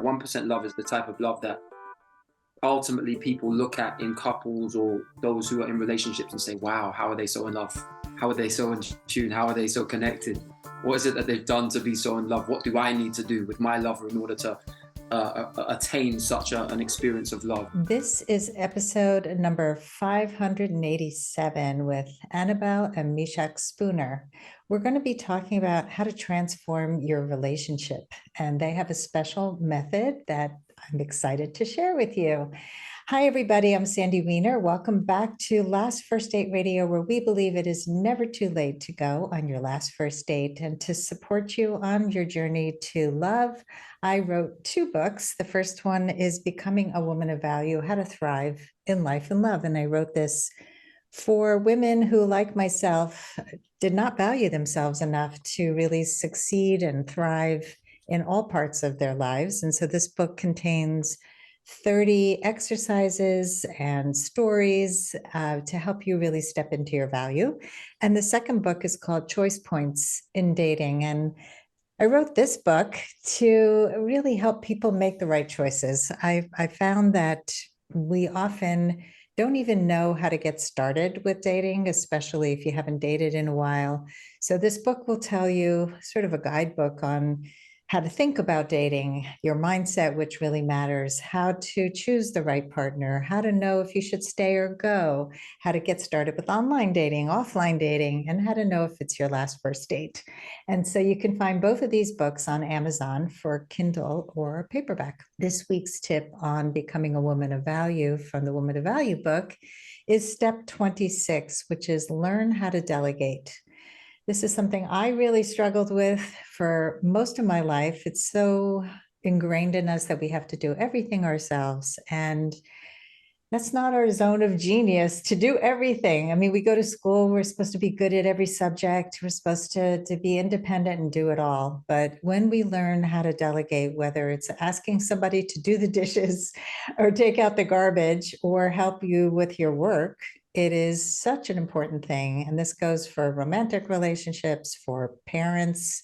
1% love is the type of love that ultimately people look at in couples or those who are in relationships and say, wow, how are they so in love? How are they so in tune? How are they so connected? What is it that they've done to be so in love? What do I need to do with my lover in order to attain such an experience of love? This is episode number 587 with Annabel and Meshach Spooner. We're going to be talking about how to transform your relationship, and they have a special method that I'm excited to share with you. Hi, everybody. I'm Sandy Weiner. Welcome back to Last First Date Radio, where we believe it is never too late to go on your last first date. And to support you on your journey to love, I wrote 2 books. The first one is Becoming a Woman of Value, How to Thrive in Life and Love. And I wrote this for women who, like myself, did not value themselves enough to really succeed and thrive in all parts of their lives. And so this book contains 30 exercises and stories to help you really step into your value. And the second book is called Choice Points in Dating. And I wrote this book to really help people make the right choices. I found that we often don't even know how to get started with dating, especially if you haven't dated in a while. So this book will tell you sort of a guidebook on how to think about dating, your mindset, which really matters, how to choose the right partner, how to know if you should stay or go, how to get started with online dating, offline dating, and how to know if it's your last first date. And so you can find both of these books on Amazon for Kindle or paperback. This week's tip on becoming a woman of value from the Woman of Value book is step 26, which is learn how to delegate. This is something I really struggled with for most of my life. It's so ingrained in us that we have to do everything ourselves. And that's not our zone of genius to do everything. I mean, we go to school, we're supposed to be good at every subject. We're supposed to be independent and do it all. But when we learn how to delegate, whether it's asking somebody to do the dishes or take out the garbage or help you with your work, it is such an important thing. And this goes for romantic relationships, for parents.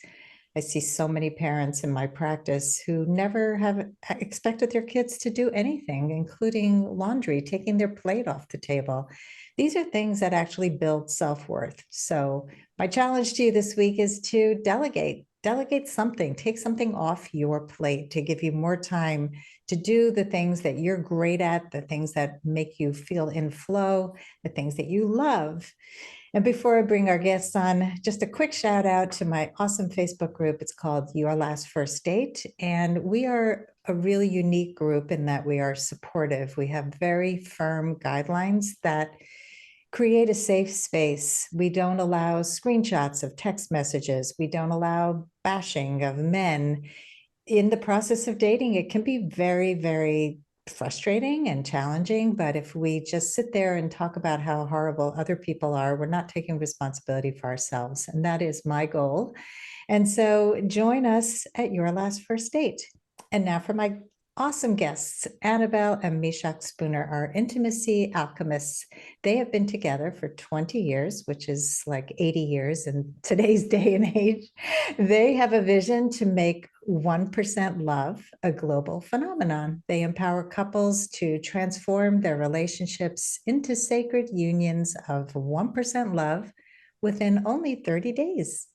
I see so many parents in my practice who never have expected their kids to do anything, including laundry, taking their plate off the table. These are things that actually build self-worth. So my challenge to you this week is to delegate something, take something off your plate to give you more time to do the things that you're great at, the things that make you feel in flow, the things that you love. And before I bring our guests on, just a quick shout out to my awesome Facebook group. It's called Your Last First Date. And we are a really unique group in that we are supportive. We have very firm guidelines that create a safe space. We don't allow screenshots of text messages. We don't allow bashing of men. In the process of dating, it can be very, very frustrating and challenging, but if we just sit there and talk about how horrible other people are, we're not taking responsibility for ourselves. And that is my goal. And so join us at Your Last First Date. And now for my awesome guests, Annabel and Meshach Spooner are Intimacy Alchemists. They have been together for 20 years, which is like 80 years in today's day and age. They have a vision to make 1% love a global phenomenon. They empower couples to transform their relationships into sacred unions of 1% love within only 30 days.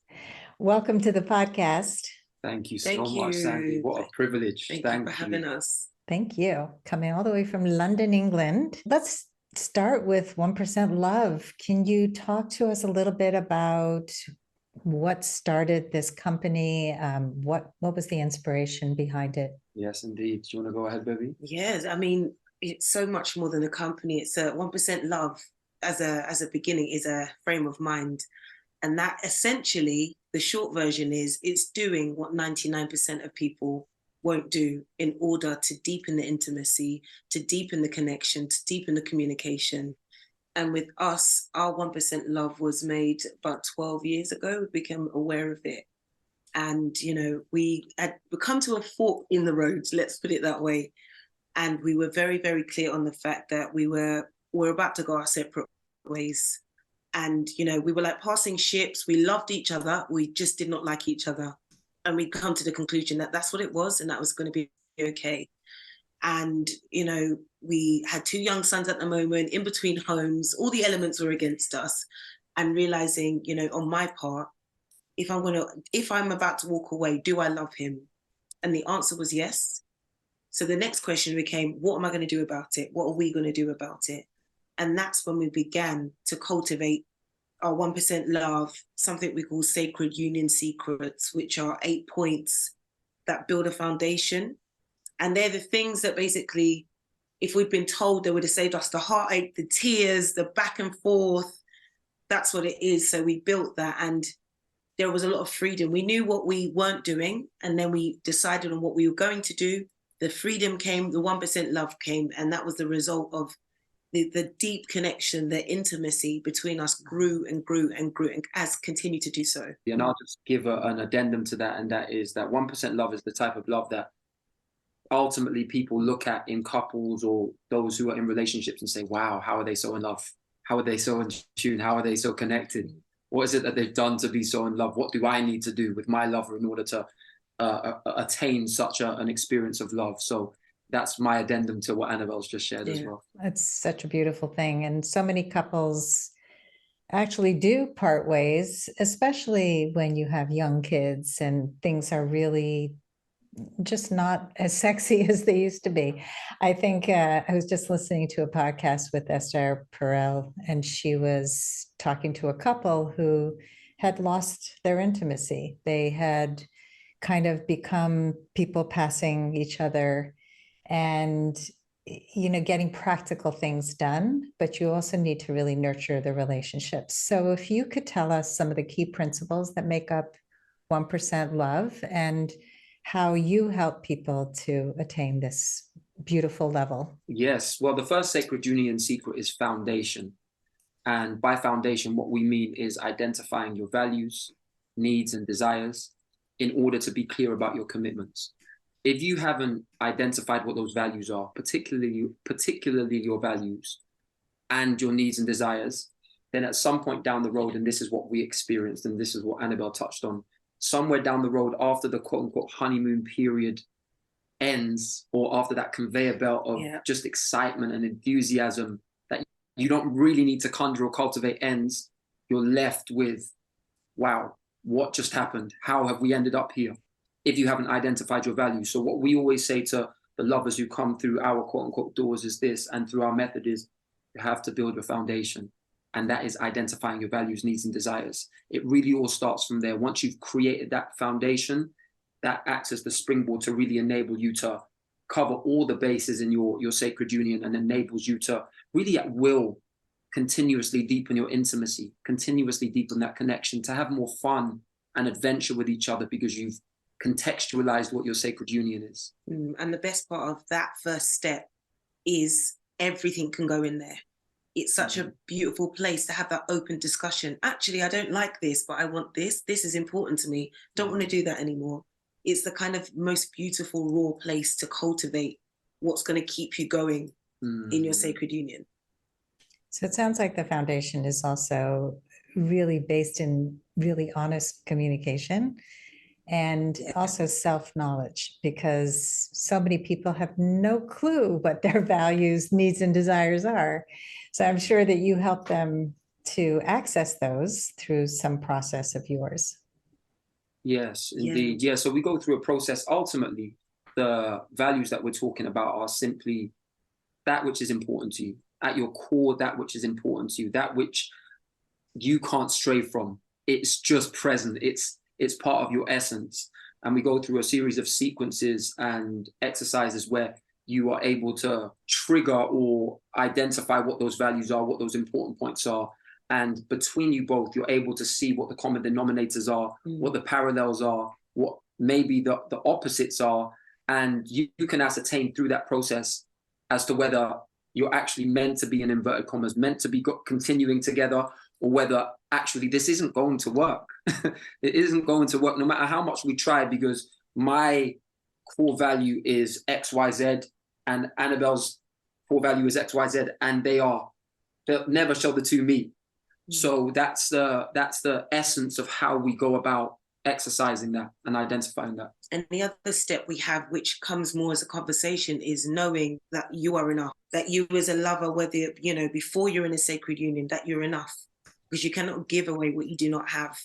Welcome to the podcast. Thank you so much, Sandy. What a privilege. Thank you for having us. Thank you. Coming all the way from London, England. Let's start with 1% Love. Can you talk to us a little bit about what started this company? What was the inspiration behind it? Yes, indeed. Do you want to go ahead, baby? Yes, I mean, it's so much more than a company. It's a 1% Love as a beginning is a frame of mind. And that essentially, the short version is it's doing what 99% of people won't do in order to deepen the intimacy, to deepen the connection, to deepen the communication. And with us, our 1% Love was made about 12 years ago. We became aware of it. And, you know, we come to a fork in the road, let's put it that way. And we were very, very clear on the fact that we're about to go our separate ways. And, you know, we were like passing ships. We loved each other. We just did not like each other. And we'd come to the conclusion that that's what it was. And that was going to be okay. And, you know, we had 2 young sons at the moment, in between homes, all the elements were against us. And realizing, you know, on my part, if I'm about to walk away, do I love him? And the answer was yes. So the next question became, what am I going to do about it? What are we going to do about it? And that's when we began to cultivate our 1% love, something we call sacred union secrets, which are 8 points that build a foundation. And they're the things that basically, if we'd been told, they would have saved us the heartache, the tears, the back and forth. That's what it is. So we built that, and there was a lot of freedom. We knew what we weren't doing, and then we decided on what we were going to do. The freedom came, the 1% love came, and that was the result of the deep connection, the intimacy between us grew and grew and grew and has continued to do so. And I'll just give an addendum to that, and that is that 1% love is the type of love that ultimately people look at in couples or those who are in relationships and say, wow, how are they so in love? How are they so in tune? How are they so connected? What is it that they've done to be so in love? What do I need to do with my lover in order to attain such an experience of love? So that's my addendum to what Annabelle's just shared as well. It's such a beautiful thing. And so many couples actually do part ways, especially when you have young kids and things are really just not as sexy as they used to be. I think I was just listening to a podcast with Esther Perel, and she was talking to a couple who had lost their intimacy. They had kind of become people passing each other and, you know, getting practical things done, but you also need to really nurture the relationships. So if you could tell us some of the key principles that make up 1% love and how you help people to attain this beautiful level. Yes. Well, the first sacred union secret is foundation. And by foundation, what we mean is identifying your values, needs, and desires in order to be clear about your commitments. If you haven't identified what those values are, particularly your values and your needs and desires, then at some point down the road, and this is what we experienced, and this is what Annabelle touched on, somewhere down the road after the quote unquote honeymoon period ends, or after that conveyor belt of just excitement and enthusiasm that you don't really need to conjure or cultivate ends, you're left with, wow, what just happened? How have we ended up here? If you haven't identified your values. So what we always say to the lovers who come through our quote unquote doors is this, and through our method is, you have to build a foundation. And that is identifying your values, needs, and desires. It really all starts from there. Once you've created that foundation, that acts as the springboard to really enable you to cover all the bases in your sacred union, and enables you to really at will continuously deepen your intimacy, continuously deepen that connection, to have more fun and adventure with each other because you've contextualized what your sacred union is. And the best part of that first step is everything can go in there. It's such a beautiful place to have that open discussion. Actually, I don't like this, but I want this. This is important to me. Don't want to do that anymore. It's the kind of most beautiful, raw place to cultivate what's going to keep you going in your sacred union. So it sounds like the foundation is also really based in really honest communication and also self-knowledge, because so many people have no clue what their values, needs, and desires are. So I'm sure that you help them to access those through some process of yours. Yes, indeed. Yeah. So we go through a process. Ultimately, the values that we're talking about are simply that which is important to you. At your core, that which is important to you, that which you can't stray from. It's just present. It's part of your essence. And we go through a series of sequences and exercises where you are able to trigger or identify what those values are, what those important points are. And between you both, you're able to see what the common denominators are, what the parallels are, what maybe the opposites are. And you can ascertain through that process as to whether you're actually meant to be, in inverted commas, meant to be continuing together, or whether actually this isn't going to work. It isn't going to work no matter how much we try, because my core value is XYZ and Annabelle's core value is XYZ, and they'll never shall the two meet. So that's the essence of how we go about exercising that and identifying that. And the other step we have, which comes more as a conversation, is knowing that you are enough, that you as a lover, whether, you know, before you're in a sacred union, that you're enough, because you cannot give away what you do not have.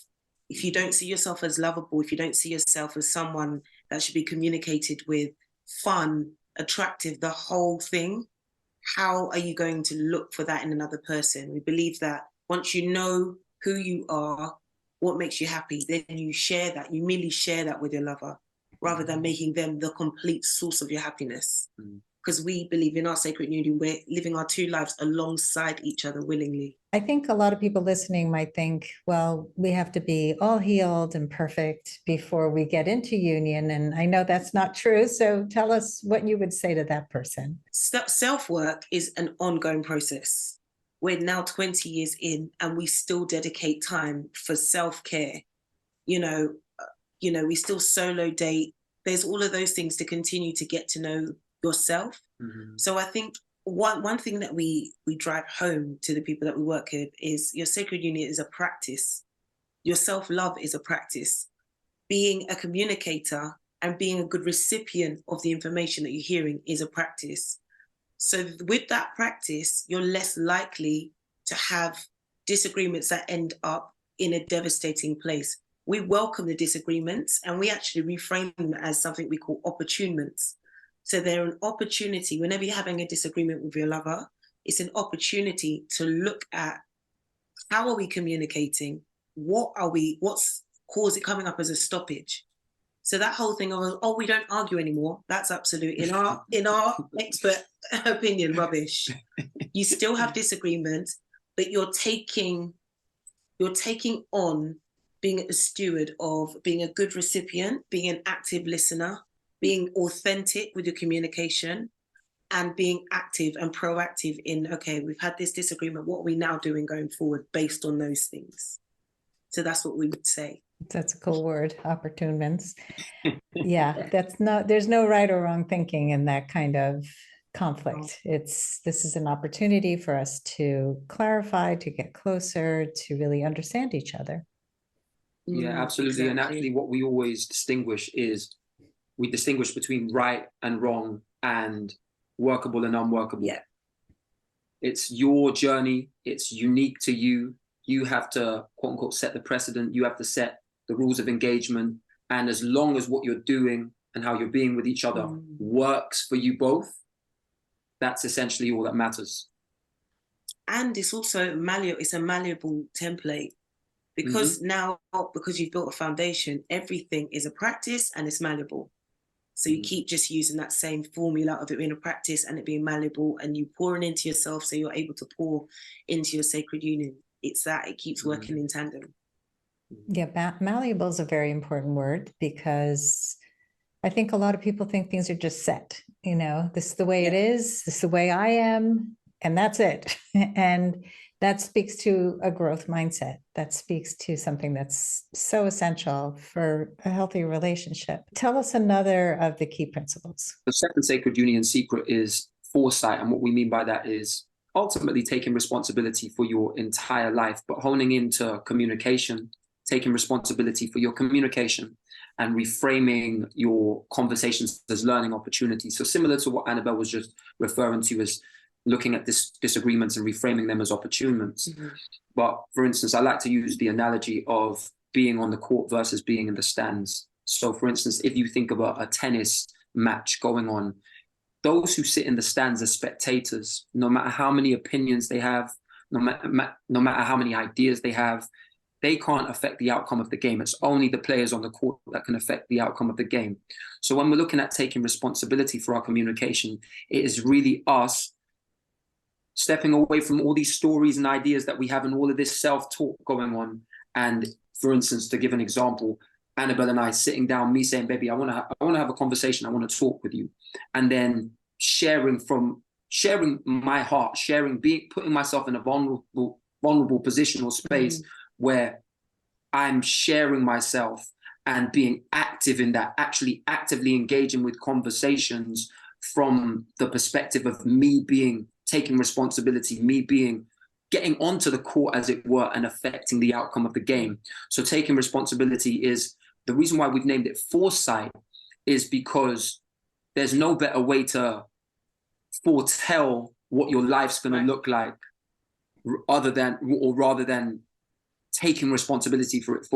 If you don't see yourself as lovable, if you don't see yourself as someone that should be communicated with, fun, attractive, the whole thing, how are you going to look for that in another person? We believe that once you know who you are, what makes you happy, then you share that, you merely share that with your lover, rather than making them the complete source of your happiness. Because we believe in our sacred union, we're living our two lives alongside each other willingly. I think a lot of people listening might think, well, we have to be all healed and perfect before we get into union. And I know that's not true. So tell us what you would say to that person. Self-work is an ongoing process. We're now 20 years in and we still dedicate time for self-care. You know, we still solo date. There's all of those things to continue to get to know yourself. So I think one thing that we drive home to the people that we work with is your sacred union is a practice. Your self-love is a practice. Being a communicator and being a good recipient of the information that you're hearing is a practice. So with that practice, you're less likely to have disagreements that end up in a devastating place. We welcome the disagreements and we actually reframe them as something we call opportunements. So they're an opportunity. Whenever you're having a disagreement with your lover, it's an opportunity to look at how are we communicating? What's causing coming up as a stoppage? So that whole thing of, oh, we don't argue anymore, that's absolute, in our expert opinion, rubbish. You still have disagreements, but you're taking on being a steward of being a good recipient, being an active listener, being authentic with your communication, and being active and proactive in, okay, we've had this disagreement, what are we now doing going forward based on those things? So that's what we would say. That's a cool word, opportunements. Yeah, there's no right or wrong thinking in that kind of conflict. This is an opportunity for us to clarify, to get closer, to really understand each other. Yeah, absolutely. Exactly. And actually what we always distinguish is we distinguish between right and wrong and workable and unworkable. Yeah. It's your journey. It's unique to you. You have to, quote unquote, set the precedent. You have to set the rules of engagement. And as long as what you're doing and how you're being with each other works for you both, that's essentially all that matters. And it's also it's a malleable template. Because now, because you've built a foundation, everything is a practice and it's malleable. So you keep just using that same formula of it being a practice and it being malleable, and you pouring into yourself so you're able to pour into your sacred union. It's that it keeps working in tandem. Yeah, malleable is a very important word, because I think a lot of people think things are just set. You know, this is the way it is, this is the way I am, and that's it. And that speaks to a growth mindset. That speaks to something that's so essential for a healthy relationship. Tell us another of the key principles. The second sacred union secret is foresight. And what we mean by that is ultimately taking responsibility for your entire life, but honing into communication, taking responsibility for your communication and reframing your conversations as learning opportunities. So similar to what Annabelle was just referring to as looking at disagreements and reframing them as opportunities. But for instance, I like to use the analogy of being on the court versus being in the stands. So for instance, if you think about a tennis match going on, those who sit in the stands as spectators, no matter how many opinions they have, no matter how many ideas they have, they can't affect the outcome of the game. It's only the players on the court that can affect the outcome of the game. So when we're looking at taking responsibility for our communication, it is really us stepping away from all these stories and ideas that we have and all of this self-talk going on. And for instance, to give an example, Annabelle and I sitting down, me saying, baby, I want to have a conversation. I want to talk with you. And then sharing my heart, putting myself in a vulnerable position or space where I'm sharing myself and being active in that, actually actively engaging with conversations from the perspective of me taking responsibility, getting onto the court, as it were, and affecting the outcome of the game. So taking responsibility is the reason why we've named it foresight is because there's no better way to foretell what your life's going to look like rather than taking responsibility for it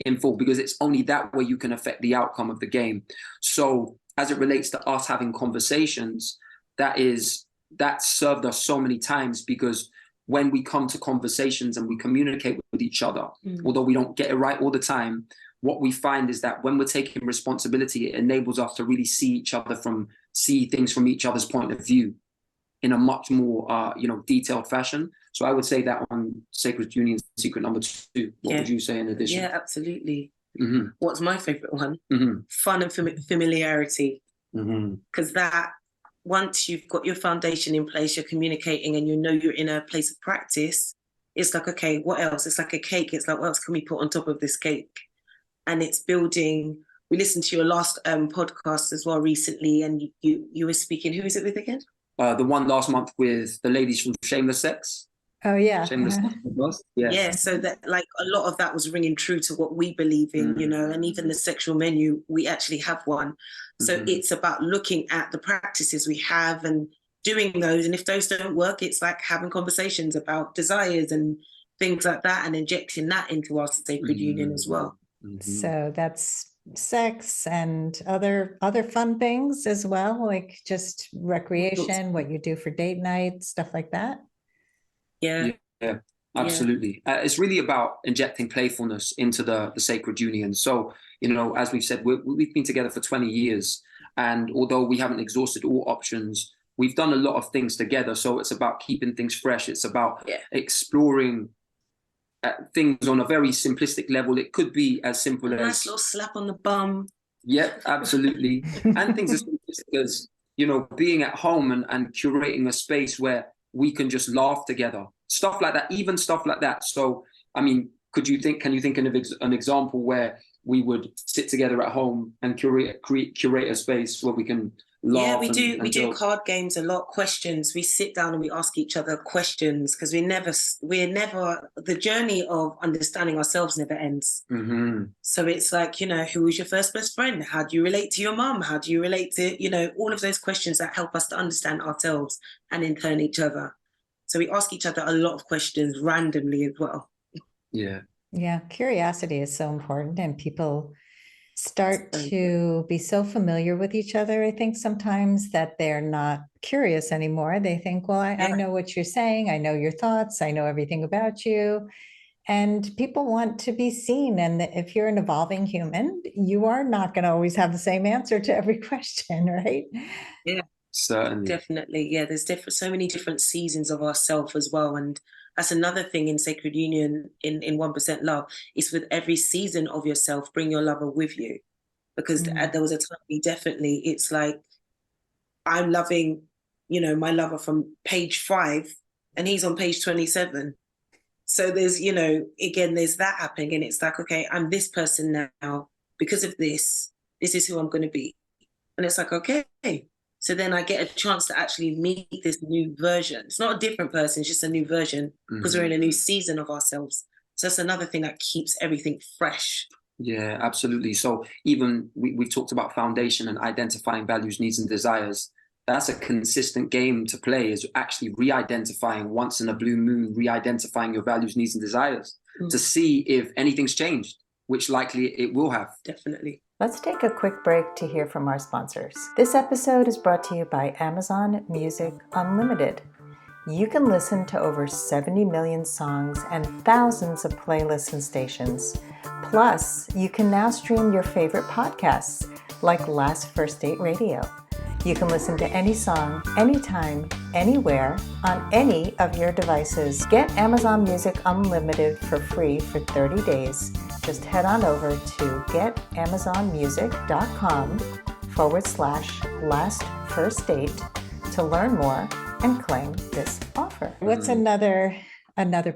in full, because it's only that way you can affect the outcome of the game. So as it relates to us having conversations, that served us so many times, because when we come to conversations and we communicate with each other, although we don't get it right all the time, what we find is that when we're taking responsibility, it enables us to really see things from each other's point of view in a much more detailed fashion. So I would say that on Sacred Union secret number 2. What would you say in addition? Yeah, absolutely. Mm-hmm. What's my favorite one? Mm-hmm. Fun and familiarity. Mm-hmm. Because that, once you've got your foundation in place, you're communicating and you know you're in a place of practice, it's like, okay, what else? It's like a cake. It's like, what else can we put on top of this cake? And it's building. We listened to your last podcast as well recently, and you were speaking. Who is it with again? The one last month with the ladies from Shameless Sex. Oh, yeah. Shameless Sex. Yeah, so that, like, a lot of that was ringing true to what we believe in, and even the sexual menu, we actually have one. So it's about looking at the practices we have and doing those. And if those don't work, it's like having conversations about desires and things like that and injecting that into our sacred union as well. So that's sex and other fun things as well, like just recreation, what you do for date night, stuff like that. Yeah, absolutely. It's really about injecting playfulness into the sacred union. So, as we've said, we've been together for 20 years. And although we haven't exhausted all options, we've done a lot of things together. So it's about keeping things fresh. It's about exploring things on a very simplistic level. It could be as simple as a nice little slap on the bum. Yep, absolutely. And things as simplistic as, being at home and curating a space where we can just laugh together. Stuff like that, even stuff like that. So, I mean, can you think of an example where we would sit together at home and curate a space where we can laugh? Yeah, we do. We do joke. card games a lot. Questions. We sit down and we ask each other questions, because we're never. The journey of understanding ourselves never ends. Mm-hmm. So it's like, who was your first best friend? How do you relate to your mum? How do you relate to all of those questions that help us to understand ourselves and in turn each other. So we ask each other a lot of questions randomly as well. Yeah. Yeah, curiosity is so important, and people start to be so familiar with each other, I think, sometimes, that they're not curious anymore. They think, well, I know what you're saying. I know your thoughts. I know everything about you. And people want to be seen. And if you're an evolving human, you are not going to always have the same answer to every question, right? Yeah, certainly. Definitely. Yeah, there's so many different seasons of ourself as well. And that's another thing in Sacred Union in 1% Love, is with every season of yourself, bring your lover with you. Because there was a time it's like, I'm loving, my lover from page 5 and he's on page 27. So there's, again, there's that happening. And it's like, okay, I'm this person now because of this. This is who I'm going to be. And it's like, okay. So then I get a chance to actually meet this new version. It's not a different person, it's just a new version, because we're in a new season of ourselves. So that's another thing that keeps everything fresh. Yeah, absolutely. So even we've talked about foundation and identifying values, needs, and desires. That's a consistent game to play, is actually re-identifying once in a blue moon, re-identifying your values, needs, and desires to see if anything's changed, which likely it will have. Definitely. Let's take a quick break to hear from our sponsors. This episode is brought to you by Amazon Music Unlimited. You can listen to over 70 million songs and thousands of playlists and stations. Plus, you can now stream your favorite podcasts, like Last First Date Radio. You can listen to any song, anytime, anywhere, on any of your devices. Get Amazon Music Unlimited for free for 30 days. Just head on over to getamazonmusic.com/last-first-date to learn more and claim this offer. What's another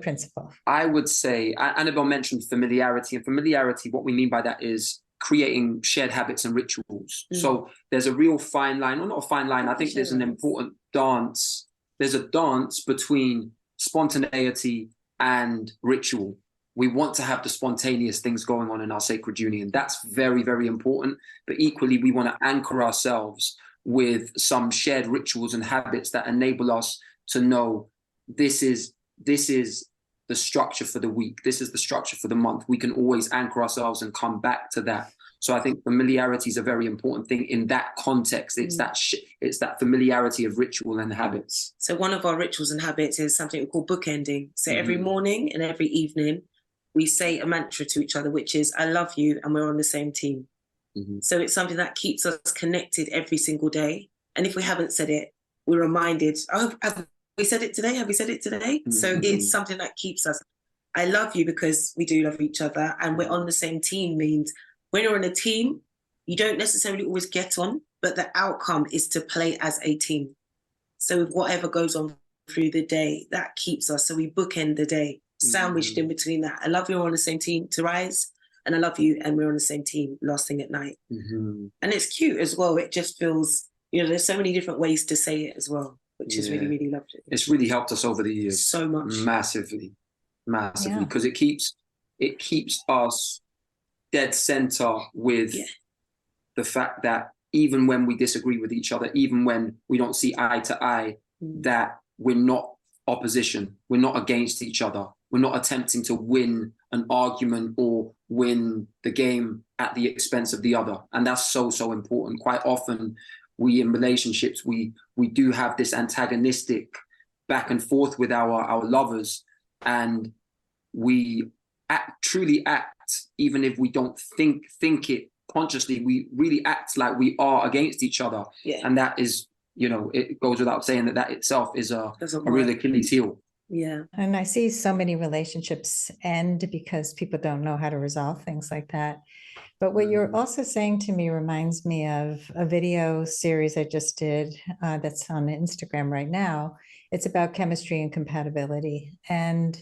principle? I would say, Annabel mentioned familiarity, and familiarity, what we mean by that is creating shared habits and rituals. So there's a real fine line, or not a fine line, I think there's an important dance. There's a dance between spontaneity and ritual. We want to have the spontaneous things going on in our sacred union. That's very, very important. But equally, we want to anchor ourselves with some shared rituals and habits that enable us to know this is the structure for the week. This is the structure for the month. We can always anchor ourselves and come back to that. So I think familiarity is a very important thing in that context. It's that familiarity of ritual and habits. So one of our rituals and habits is something we call bookending. So every morning and every evening, we say a mantra to each other, which is, I love you and we're on the same team. So it's something that keeps us connected every single day. And if we haven't said it, we're reminded, oh, have we said it today? Have we said it today? So it's something that keeps us. I love you because we do love each other, and we're on the same team means when you're in a team, you don't necessarily always get on, but the outcome is to play as a team. So whatever goes on through the day, that keeps us. So we bookend the day, sandwiched in between that. I love you, we're on the same team to rise, and I love you, and we're on the same team last thing at night. And it's cute as well. It just feels, there's so many different ways to say it as well, which is really, really lovely. It's really helped us over the years. So much. Massively, because it keeps us dead center with the fact that even when we disagree with each other, even when we don't see eye to eye, that we're not opposition. We're not against each other. We're not attempting to win an argument or win the game at the expense of the other. And that's so, so important. Quite often we in relationships, we do have this antagonistic back and forth with our lovers, and we truly act, even if we don't think it consciously, we really act like we are against each other. And that is, it goes without saying that itself is a real Achilles heel. And I see so many relationships end because people don't know how to resolve things like that. But what you're also saying to me reminds me of a video series I just did that's on Instagram right now. It's about chemistry and compatibility. And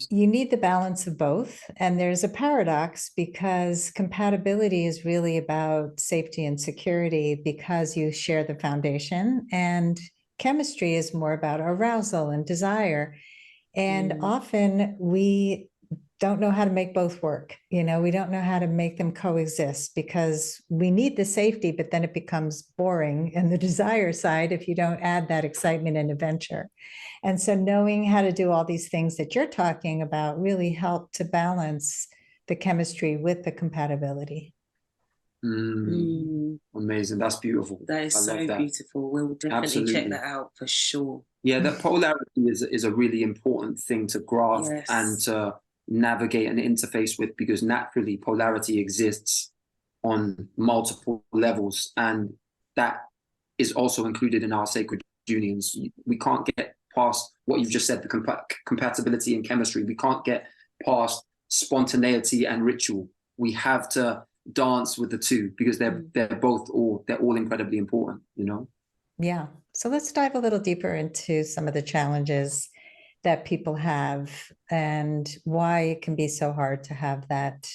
you need the balance of both. And there's a paradox because compatibility is really about safety and security because you share the foundation, and chemistry is more about arousal and desire. And often we don't know how to make both work. We don't know how to make them coexist because we need the safety, but then it becomes boring in the desire side if you don't add that excitement and adventure. And so knowing how to do all these things that you're talking about really help to balance the chemistry with the compatibility. Amazing. That's beautiful. That is so beautiful. We'll definitely check that out for sure. Yeah, that polarity is a really important thing to grasp and to navigate and interface with, because naturally polarity exists on multiple levels, and that is also included in our sacred unions. We can't get past what you've just said, the compatibility and chemistry. We can't get past spontaneity and ritual. We have to dance with the two because they're all incredibly important, Yeah. So let's dive a little deeper into some of the challenges that people have and why it can be so hard to have that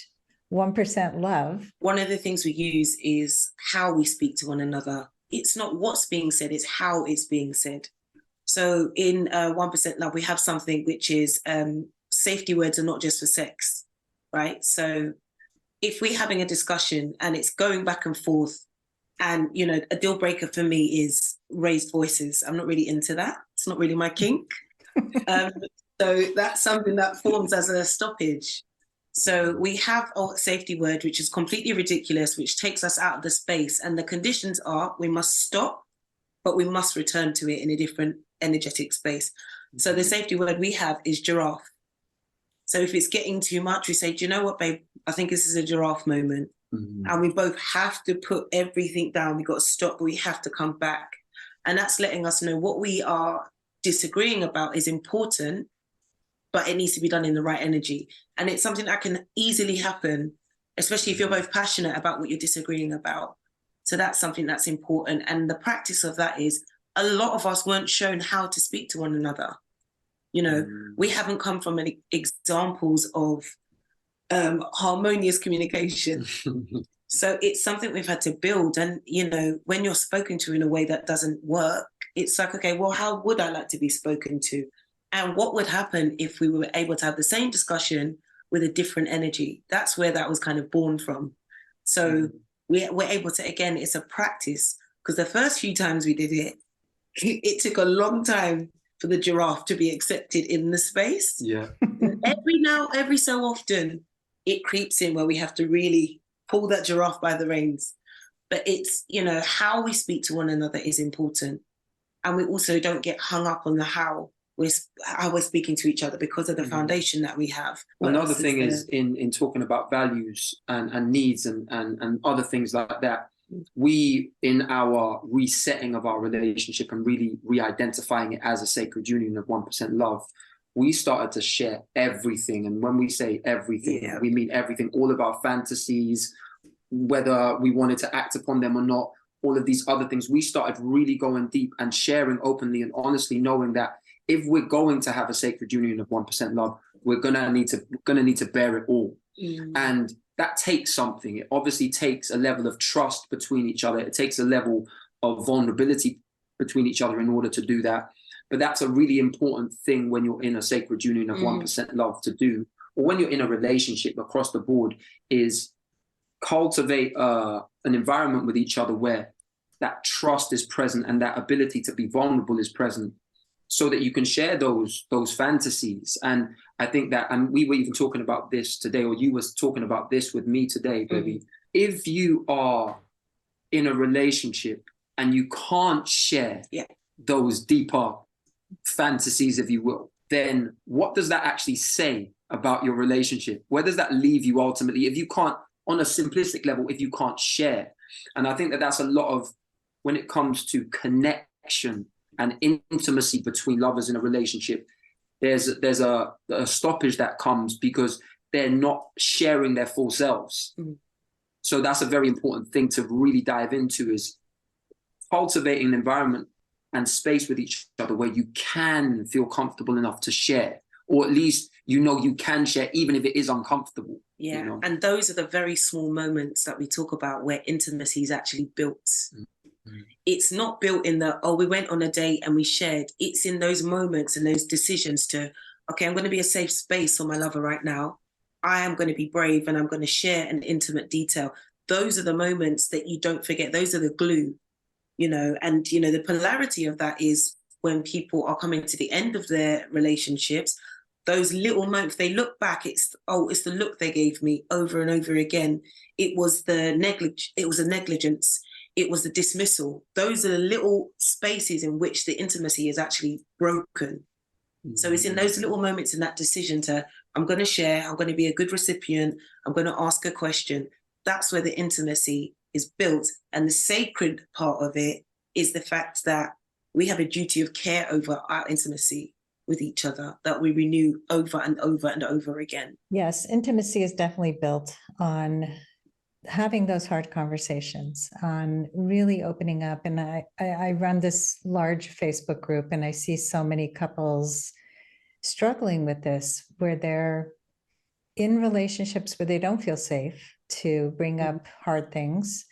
1% love. One of the things we use is how we speak to one another. It's not what's being said, it's how it's being said. So in 1% love, we have something which is safety words are not just for sex, right? So if we're having a discussion and it's going back and forth, and, a deal breaker for me is raised voices. I'm not really into that. It's not really my kink. So that's something that forms as a stoppage. So we have a safety word, which is completely ridiculous, which takes us out of the space. And the conditions are we must stop, but we must return to it in a different energetic space. So the safety word we have is giraffe. So if it's getting too much, we say, do you know what, babe? I think this is a giraffe moment. And we both have to put everything down. We've got to stop, but we have to come back. And that's letting us know what we are disagreeing about is important, but it needs to be done in the right energy. And it's something that can easily happen, especially if you're both passionate about what you're disagreeing about. So that's something that's important. And the practice of that is a lot of us weren't shown how to speak to one another. We haven't come from any examples of harmonious communication. So it's something we've had to build. And, when you're spoken to in a way that doesn't work, it's like, okay, well, how would I like to be spoken to? And what would happen if we were able to have the same discussion with a different energy? That's where that was kind of born from. So we're able to, again, it's a practice, because the first few times we did it, it took a long time for the giraffe to be accepted in the space. Yeah. Every so often, it creeps in where we have to really pull that giraffe by the reins. But it's, how we speak to one another is important. And we also don't get hung up on the how we're speaking to each other, because of the foundation that we have. Another thing is in talking about values and needs and other things like that, we, in our resetting of our relationship and really re-identifying it as a sacred union of 1% love, we started to share everything. And when we say everything, we mean everything, all of our fantasies, whether we wanted to act upon them or not, all of these other things. We started really going deep and sharing openly and honestly, knowing that if we're going to have a sacred union of 1% love, we're gonna need to bear it all. And that takes something. It obviously takes a level of trust between each other. It takes a level of vulnerability between each other in order to do that. But that's a really important thing when you're in a sacred union of 1% love to do, or when you're in a relationship across the board, is cultivate an environment with each other where that trust is present and that ability to be vulnerable is present, so that you can share those fantasies. And I think that, and we were even talking about this today, or you was talking about this with me today, baby. If you are in a relationship and you can't share those deeper fantasies, if you will, then what does that actually say about your relationship? Where does that leave you ultimately? If you can't, on a simplistic level, if you can't share. And I think that that's a lot of, when it comes to connection and intimacy between lovers in a relationship, there's a stoppage that comes because they're not sharing their full selves. So that's a very important thing to really dive into, is cultivating an environment and space with each other where you can feel comfortable enough to share, or at least you can share even if it is uncomfortable. And those are the very small moments that we talk about where intimacy is actually built. It's not built in we went on a date and we shared. It's in those moments and those decisions to, okay, I'm going to be a safe space for my lover right now. I am going to be brave and I'm going to share an intimate detail. Those are the moments that you don't forget. Those are the glue, and, the polarity of that is when people are coming to the end of their relationships, those little moments, they look back, it's the look they gave me over and over again. It was a negligence. It was the dismissal. Those are the little spaces in which the intimacy is actually broken. So it's in those little moments, in that decision to, I'm going to share, I'm going to be a good recipient, I'm going to ask a question. That's where the intimacy is built. And the sacred part of it is the fact that we have a duty of care over our intimacy with each other, that we renew over and over and over again. Yes, intimacy is definitely built on having those hard conversations, on really opening up. And I run this large Facebook group, and I see so many couples struggling with this, where they're in relationships where they don't feel safe to bring up hard things.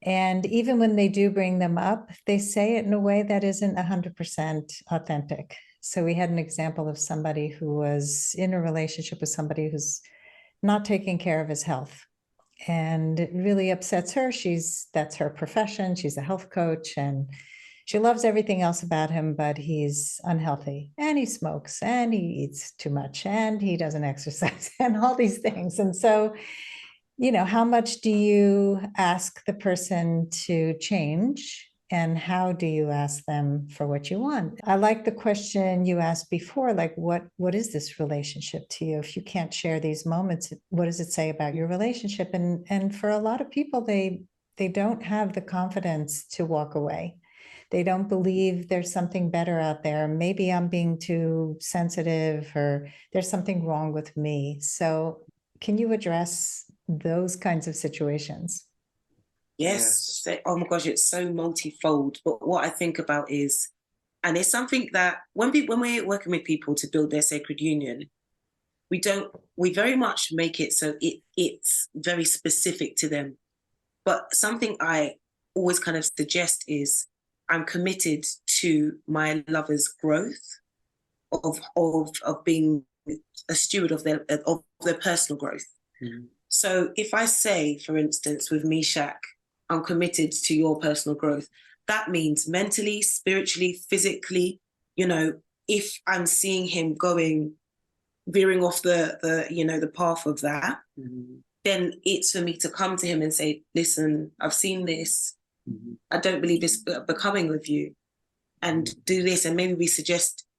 And even when they do bring them up, they say it in a way that isn't 100% authentic. So we had an example of somebody who was in a relationship with somebody who's not taking care of his health. And it really upsets her. That's her profession. She's a health coach, and she loves everything else about him, but he's unhealthy, and he smokes, and he eats too much, and he doesn't exercise, and all these things. And so, how much do you ask the person to change, and how do you ask them for what you want? I like the question you asked before, like, what is this relationship to you? If you can't share these moments, what does it say about your relationship? And for a lot of people, they don't have the confidence to walk away. They don't believe there's something better out there. Maybe I'm being too sensitive, or there's something wrong with me. So can you address those kinds of situations? Yes. Oh my gosh, it's so multifold. But what I think about is, and it's something that when we're working with people to build their sacred union, we very much make it so it's very specific to them. But something I always kind of suggest is, I'm committed to my lover's growth of being a steward of their personal growth. Mm-hmm. So if I say, for instance, with Meshach, I'm committed to your personal growth, that means mentally, spiritually, physically, you know, if I'm seeing him veering off the path of that, Mm-hmm. then it's for me to come to him and say, listen, I've seen this. Mm-hmm. I don't believe this becoming with you, and do this. And maybe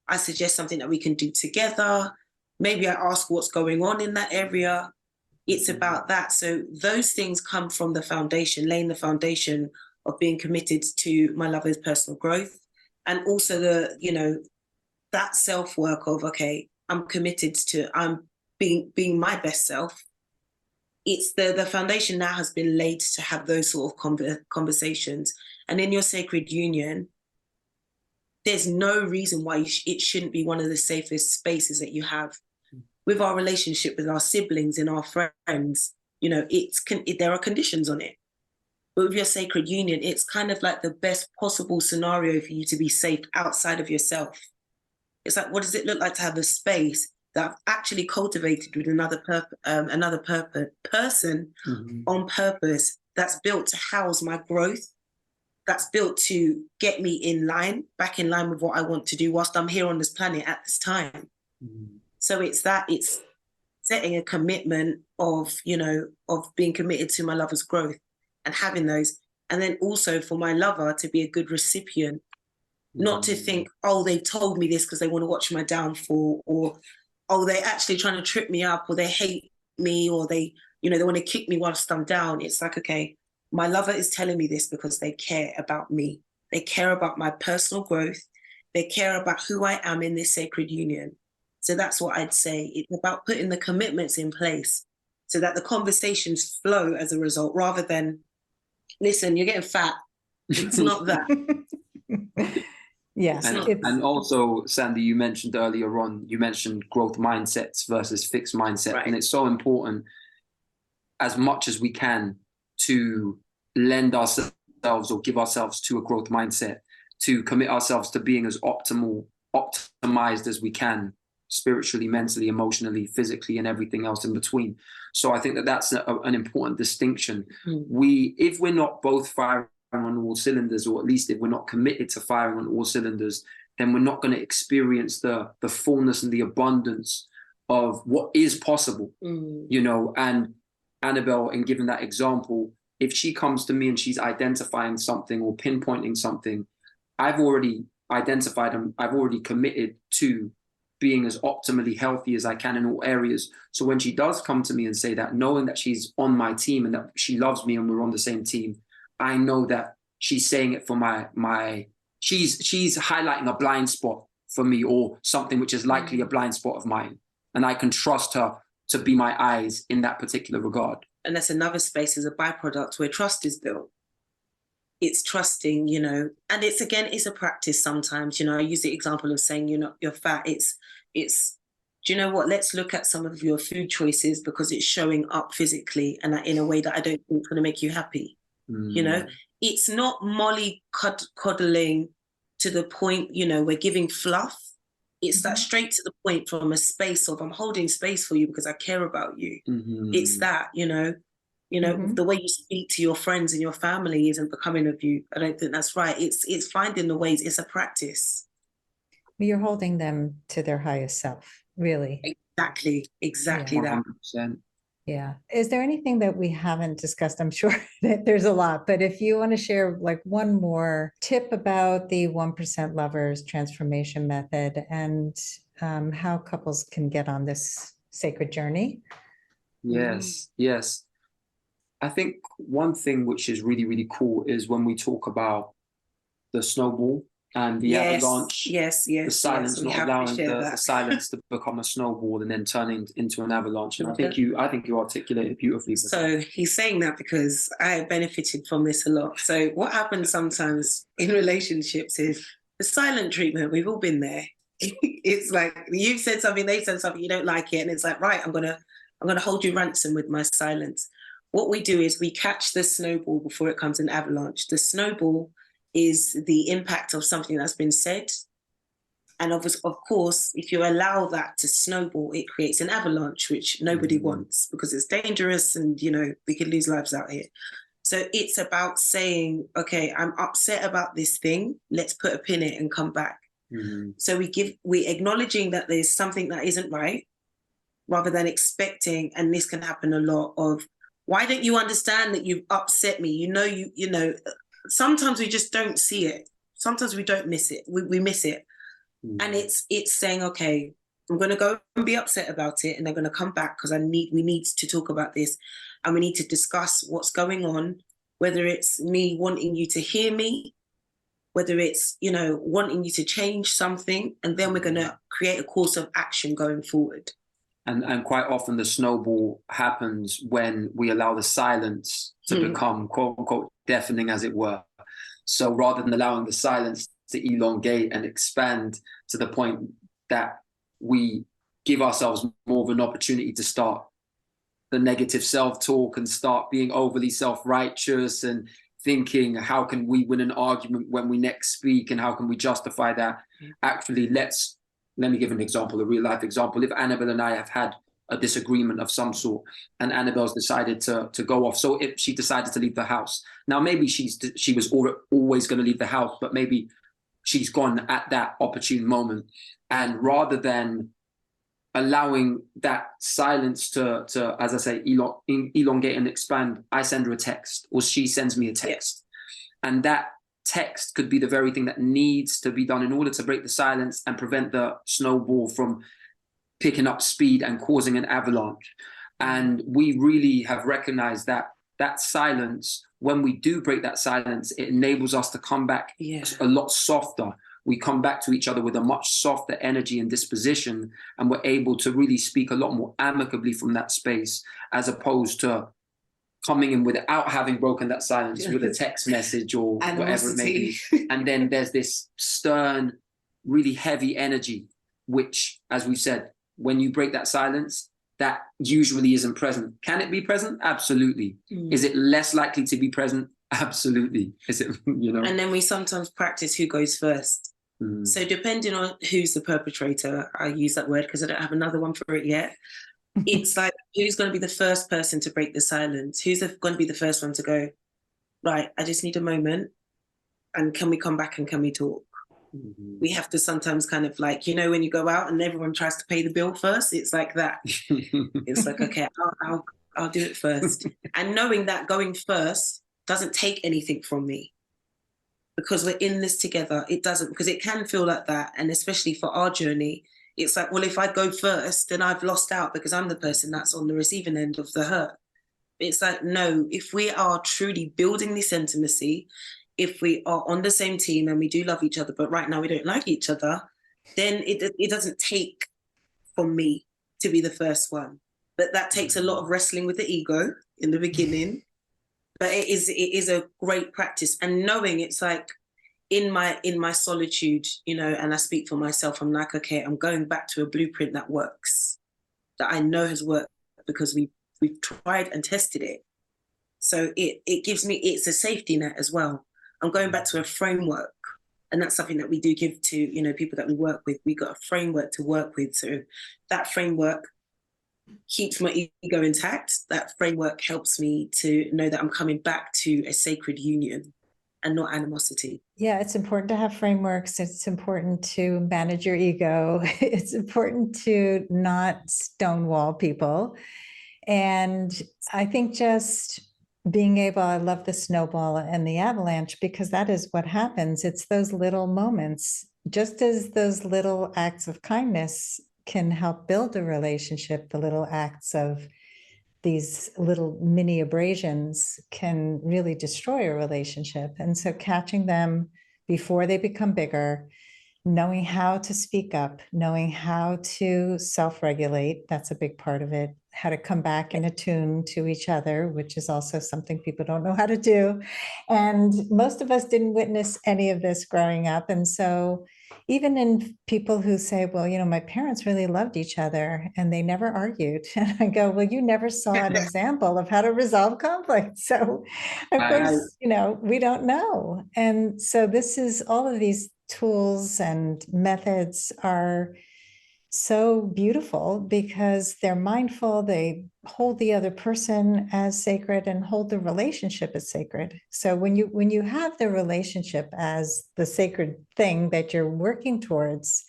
I suggest something that we can do together. Maybe I ask what's going on in that area. It's about that. So those things come from the foundation, laying the foundation of being committed to my lover's personal growth. And also that self-work of, okay, I'm committed to, I'm being my best self. It's the foundation now has been laid to have those sort of conversations. And in your sacred union, there's no reason why it shouldn't be one of the safest spaces that you have. With our relationship with our siblings and our friends, you know, there are conditions on it. But with your sacred union, it's kind of like the best possible scenario for you to be safe outside of yourself. It's like, what does it look like to have a space that I've actually cultivated with another person Mm-hmm. on purpose, that's built to house my growth, that's built to get me back in line with what I want to do whilst I'm here on this planet at this time. Mm-hmm. So it's setting a commitment of being committed to my lover's growth and having those. And then also for my lover to be a good recipient, not to think, oh, they've told me this because they want to watch my downfall, or, oh, they're actually trying to trip me up, or they hate me, or they want to kick me whilst I'm down. It's like, okay, my lover is telling me this because they care about me. They care about my personal growth. They care about who I am in this sacred union. So that's what I'd say. It's about putting the commitments in place so that the conversations flow as a result, rather than, listen, you're getting fat. It's not that. Yes. And also, Sandy, you mentioned earlier on, you mentioned growth mindsets versus fixed mindset. Right. And it's so important, as much as we can, to lend ourselves or give ourselves to a growth mindset, to commit ourselves to being as optimized as we can, spiritually, mentally, emotionally, physically, and everything else in between. So I think that that's an important distinction. If we're not both firing on all cylinders, or at least if we're not committed to firing on all cylinders, then we're not going to experience the fullness and the abundance of what is possible. You know, and Annabelle, in giving that example, if she comes to me and she's identifying something or pinpointing something, I've already identified and I've already committed to being as optimally healthy as I can in all areas. So when she does come to me and say that, knowing that she's on my team and that she loves me and we're on the same team, I know that she's saying it for she's highlighting a blind spot for me, or something which is likely a blind spot of mine. And I can trust her to be my eyes in that particular regard. And that's another space as a byproduct where trust is built. It's trusting, and it's a practice sometimes. I use the example of saying you're fat. It's, do you know what? Let's look at some of your food choices because it's showing up physically and in a way that I don't think is going to make you happy. It's not molly coddling to the point, we're giving fluff. It's that straight to the point from a space of, I'm holding space for you because I care about you. It's that, the way you speak to your friends and your family isn't becoming of you. I don't think that's right. It's finding the ways. It's a practice. You're holding them to their highest self, really. Exactly that. 100%. Yeah. Is there anything that we haven't discussed? I'm sure that there's a lot, but if you want to share like one more tip about the 1% Lovers transformation method and how couples can get on this sacred journey. Yes. I think one thing which is really, really cool is when we talk about the snowball and the avalanche. The silence, not allowing the silence to become a snowball and then turning into an avalanche. And I think you articulated beautifully. So he's saying that because I benefited from this a lot. So what happens sometimes in relationships is the silent treatment. We've all been there. It's like you've said something, they've said something, you don't like it, and it's like, right, I'm gonna hold you ransom with my silence. What we do is we catch the snowball before it comes an avalanche. The snowball is the impact of something that's been said, And of course, if you allow that to snowball, it creates an avalanche, which nobody wants, because it's dangerous and, you know, we could lose lives out here. So it's about saying, okay, I'm upset about this thing. Let's put a pin in it and come back. So we acknowledging that there's something that isn't right, rather than expecting, and this can happen a lot, of, why don't you understand that you've upset me? You know, sometimes we just don't see it. Sometimes we don't miss it. We miss it. And it's saying, okay, I'm going to go and be upset about it, and I'm going to come back because we need to talk about this, and we need to discuss what's going on, whether it's me wanting you to hear me, whether it's, you know, wanting you to change something, and then we're going to create a course of action going forward. And quite often the snowball happens when we allow the silence to become, quote unquote, deafening, as it were. So rather than allowing the silence to elongate and expand to the point that we give ourselves more of an opportunity to start the negative self-talk and start being overly self-righteous and thinking, how can we win an argument when we next speak, and how can we justify that? Actually, let me give an example, a real life example. If Annabel and I have had a disagreement of some sort, and Annabelle's decided to go off. So if she decided to leave the house, now maybe she was always going to leave the house, but maybe she's gone at that opportune moment. And rather than allowing that silence to as I say, elongate and expand, I send her a text, or she sends me a text. And that text could be the very thing that needs to be done in order to break the silence and prevent the snowball from picking up speed and causing an avalanche. And we really have recognized that silence, when we do break that silence, it enables us to come back a lot softer. We come back to each other with a much softer energy and disposition, and we're able to really speak a lot more amicably from that space, as opposed to coming in without having broken that silence with a text message or whatever it may be. And then there's this stern, really heavy energy, which, as we've said, when you break that silence, that usually isn't present. Can it be present? Absolutely. Is it less likely to be present? Absolutely. Is it, you know? And then we sometimes practice who goes first. So depending on who's the perpetrator, I use that word because I don't have another one for it yet. It's like, who's going to be the first person to break the silence? Who's going to be the first one to go, right, I just need a moment, and can we come back and can we talk? We have to sometimes kind of, like, you know, when you go out and everyone tries to pay the bill first, it's like that. It's like, okay, I'll do it first. And knowing that going first doesn't take anything from me, because we're in this together. It doesn't, because it can feel like that. And especially for our journey, it's like, well, if I go first, then I've lost out because I'm the person that's on the receiving end of the hurt. It's like, no, if we are truly building this intimacy, if we are on the same team and we do love each other, but right now we don't like each other, then it doesn't take from me to be the first one. But that takes a lot of wrestling with the ego in the beginning. But it is a great practice. And knowing, it's like, in my solitude, you know, and I speak for myself, I'm like, okay, I'm going back to a blueprint that works, that I know has worked because we've tried and tested it. So it gives me, it's a safety net as well. I'm going back to a framework, and that's something that we do give to, you know, people that we work with. We got a framework to work with. So that framework keeps my ego intact. That framework helps me to know that I'm coming back to a sacred union and not animosity. Yeah, it's important to have frameworks. It's important to manage your ego. It's important to not stonewall people. And I think just being able, I love the snowball and the avalanche, because that is what happens. It's those little moments, just as those little acts of kindness can help build a relationship, the little acts of these little mini abrasions can really destroy a relationship. And so catching them before they become bigger, knowing how to speak up, knowing how to self-regulate, that's a big part of it, how to come back and attune to each other, which is also something people don't know how to do. And most of us didn't witness any of this growing up. And so even in people who say, well, my parents really loved each other and they never argued. And I go, well, you never saw an example of how to resolve conflict. So of course, we don't know. And so this is all of these tools and methods are so beautiful because they're mindful, they hold the other person as sacred and hold the relationship as sacred. So when you have the relationship as the sacred thing that you're working towards,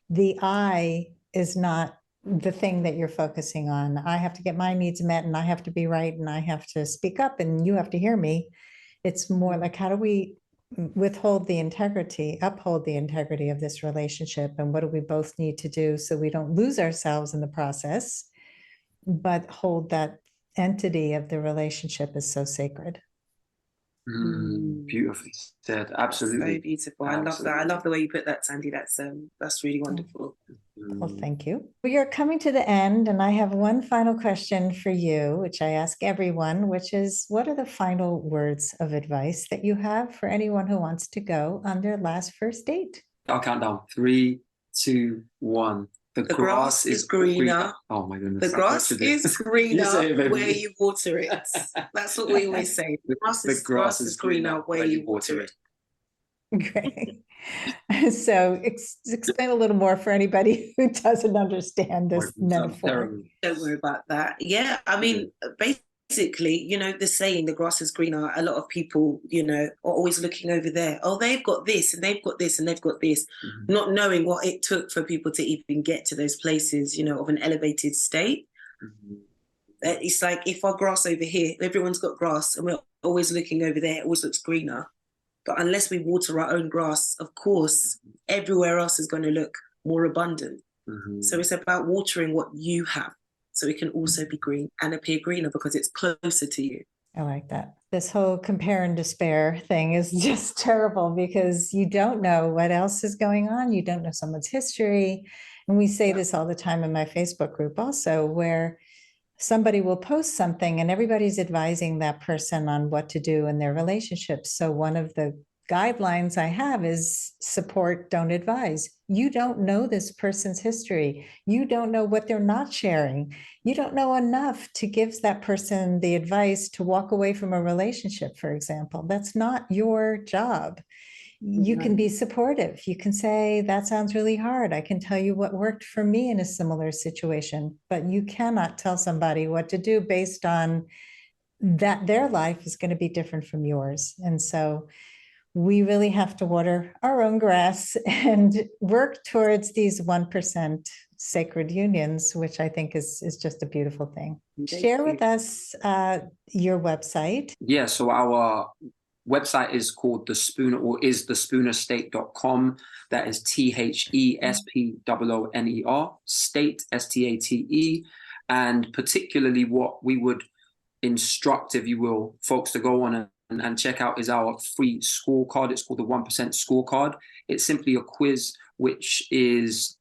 the I is not the thing that you're focusing on. I have to get my needs met and I have to be right and I have to speak up and you have to hear me. It's more like, how do we uphold the integrity of this relationship, and what do we both need to do so we don't lose ourselves in the process, but hold that entity of the relationship as so sacred. Beautifully said. Absolutely. So beautiful. Absolutely. I love that. I love the way you put that, Sandy. That's really wonderful. Well, thank you. We are coming to the end, and I have one final question for you, which I ask everyone, which is, what are the final words of advice that you have for anyone who wants to go on their last first date? I'll count down. 3, 2, 1. The grass is greener. Oh my goodness. The grass is greener where you water it. That's what we always say. The grass is greener where you water it. Great. So explain a little more for anybody who doesn't understand this metaphor. Don't worry about that. Yeah, I mean, basically, the saying, the grass is greener, a lot of people, are always looking over there. Oh, they've got this and they've got this and they've got this, not knowing what it took for people to even get to those places, of an elevated state. It's like, if our grass over here, everyone's got grass and we're always looking over there, it always looks greener. But unless we water our own grass, of course, everywhere else is going to look more abundant. So it's about watering what you have so it can also be green and appear greener because it's closer to you. I like that. This whole compare and despair thing is just terrible because you don't know what else is going on. You don't know someone's history. And we say this all the time in my Facebook group also, where somebody will post something and everybody's advising that person on what to do in their relationship. So one of the guidelines I have is support, don't advise. You don't know this person's history. You don't know what they're not sharing. You don't know enough to give that person the advice to walk away from a relationship, for example. That's not your job. You can be supportive. You can say, that sounds really hard. I can tell you what worked for me in a similar situation, but you cannot tell somebody what to do based on that their life is going to be different from yours. And so we really have to water our own grass and work towards these 1% sacred unions, which I think is just a beautiful thing. Share with us your website. Yeah, so our website is called The Spooner, or is thespoonerstate.com. That is THESPOONER, state, STATE. And particularly what we would instruct, if you will, folks to go on and check out is our free scorecard. It's called the 1% scorecard. It's simply a quiz which is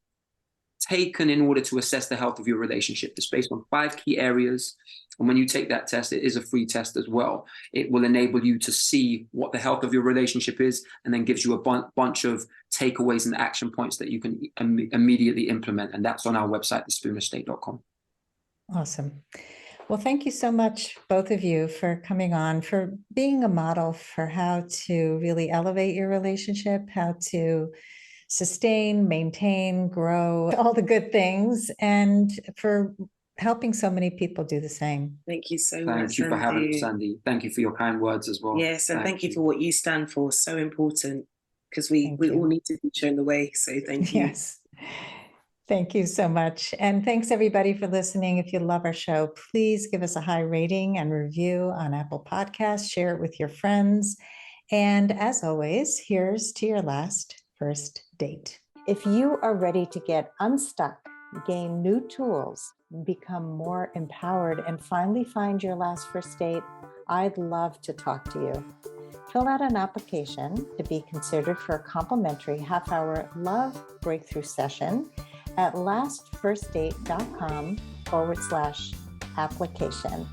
taken in order to assess the health of your relationship. It's based on 5 key areas. And when you take that test, it is a free test as well. It will enable you to see what the health of your relationship is, and then gives you a bunch of takeaways and action points that you can immediately implement. And that's on our website, thespoonerstate.com. Awesome. Well, thank you so much, both of you, for coming on, for being a model for how to really elevate your relationship, how to sustain, maintain, grow, all the good things, and for helping so many people do the same. Thank you so much. Thank you for having us, Sandy. Thank you for your kind words as well. Yes, and thank you for what you stand for. So important, because we all need to be shown the way. So thank you. Yes. Thank you so much. And thanks everybody for listening. If you love our show, please give us a high rating and review on Apple Podcasts, share it with your friends. And as always, here's to your last first date. If you are ready to get unstuck, gain new tools, become more empowered, and finally find your last first date, I'd love to talk to you. Fill out an application to be considered for a complimentary half-hour love breakthrough session at lastfirstdate.com/ application.